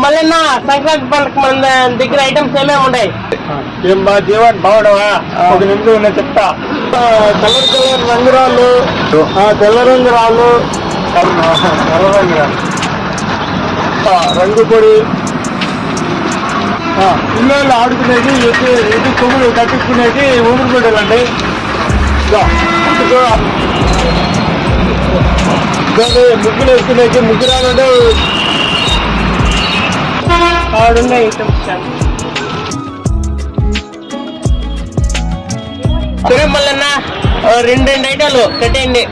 మళ్ళీ సంక్రాంతి పండుగ మన దగ్గర ఐటమ్స్ ఏమేమి ఉన్నాయి? ఏం బా జీవన్ బాగుడవా? ఒక నిమిషం నేను చెప్తా. కలర్ కలర్ రంగురాళ్ళు, తెల్ల రంగురాళ్ళు, ఎర్ర రంగురాళ్ళు, రంగు పొడి, పిల్లలు ఆడుకునేది, ఎటు కొమ్ములు కట్టించుకునేది ఊపిరి బిడ్డలండి. ముగ్గులు వేసుకునేది ముగ్గురాలంటే ఆడున్న ఐటమ్స్ సరే మళ్ళీ రెండు ఐటాలు కట్టేయండి.